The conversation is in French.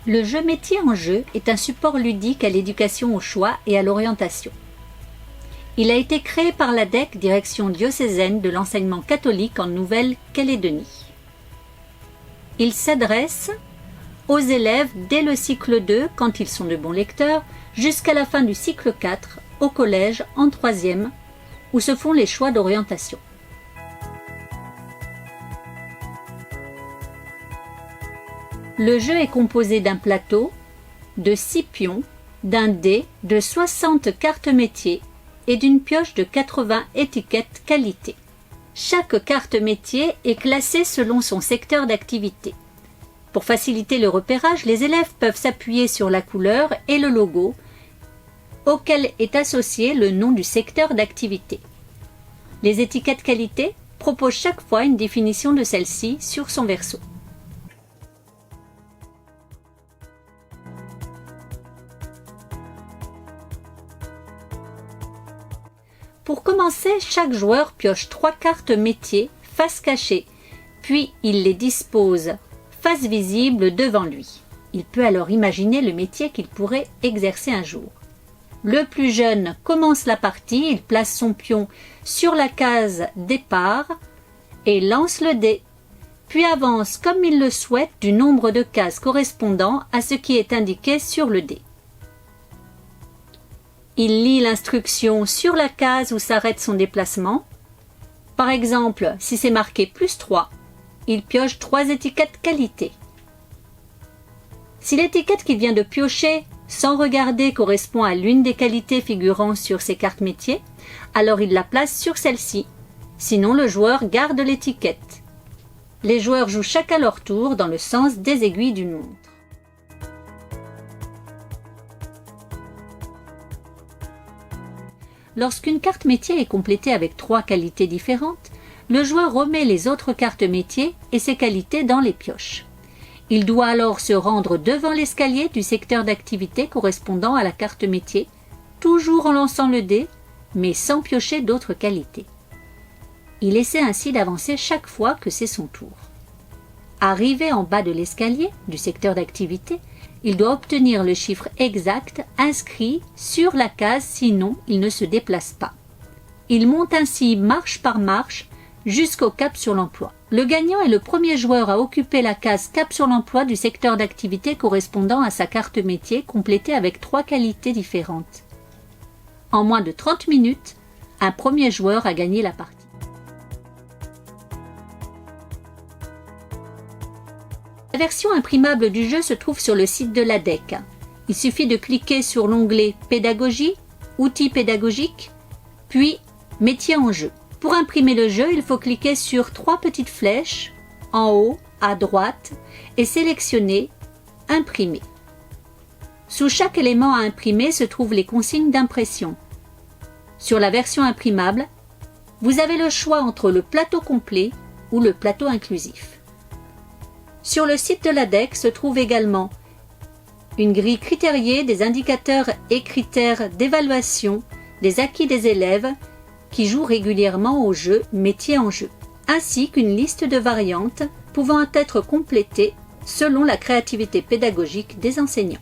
Le jeu métier en jeu est un support ludique à l'éducation au choix et à l'orientation. Il a été créé par l'ADEC, Direction diocésaine de l'enseignement catholique en Nouvelle-Calédonie. Il s'adresse aux élèves dès le cycle 2, quand ils sont de bons lecteurs, jusqu'à la fin du cycle 4, au collège, en 3e, où se font les choix d'orientation. Le jeu est composé d'un plateau, de 6 pions, d'un dé, de 60 cartes métiers et d'une pioche de 80 étiquettes qualité. Chaque carte métier est classée selon son secteur d'activité. Pour faciliter le repérage, les élèves peuvent s'appuyer sur la couleur et le logo auquel est associé le nom du secteur d'activité. Les étiquettes qualité proposent chaque fois une définition de celle-ci sur son verso. Pour commencer, chaque joueur pioche 3 cartes métiers face cachée, puis il les dispose face visible devant lui. Il peut alors imaginer le métier qu'il pourrait exercer un jour. Le plus jeune commence la partie, il place son pion sur la case départ et lance le dé, puis avance comme il le souhaite du nombre de cases correspondant à ce qui est indiqué sur le dé. Il lit l'instruction sur la case où s'arrête son déplacement. Par exemple, si c'est marqué +3, il pioche 3 étiquettes qualité. Si l'étiquette qu'il vient de piocher, sans regarder, correspond à l'une des qualités figurant sur ses cartes métiers, alors il la place sur celle-ci. Sinon, le joueur garde l'étiquette. Les joueurs jouent chacun leur tour dans le sens des aiguilles d'une montre. Lorsqu'une carte métier est complétée avec 3 qualités différentes, le joueur remet les autres cartes métiers et ses qualités dans les pioches. Il doit alors se rendre devant l'escalier du secteur d'activité correspondant à la carte métier, toujours en lançant le dé, mais sans piocher d'autres qualités. Il essaie ainsi d'avancer chaque fois que c'est son tour. Arrivé en bas de l'escalier du secteur d'activité, il doit obtenir le chiffre exact inscrit sur la case, sinon il ne se déplace pas. Il monte ainsi marche par marche jusqu'au cap sur l'emploi. Le gagnant est le premier joueur à occuper la case cap sur l'emploi du secteur d'activité correspondant à sa carte métier complétée avec 3 qualités différentes. En moins de 30 minutes, un premier joueur a gagné la partie. La version imprimable du jeu se trouve sur le site de l'ADEC. Il suffit de cliquer sur l'onglet Pédagogie, Outils pédagogiques, puis Métier en jeu. Pour imprimer le jeu, il faut cliquer sur 3 petites flèches en haut à droite et sélectionner Imprimer. Sous chaque élément à imprimer se trouvent les consignes d'impression. Sur la version imprimable, vous avez le choix entre le plateau complet ou le plateau inclusif. Sur le site de l'ADEC se trouve également une grille critériée des indicateurs et critères d'évaluation des acquis des élèves qui jouent régulièrement au jeu métier en jeu, ainsi qu'une liste de variantes pouvant être complétées selon la créativité pédagogique des enseignants.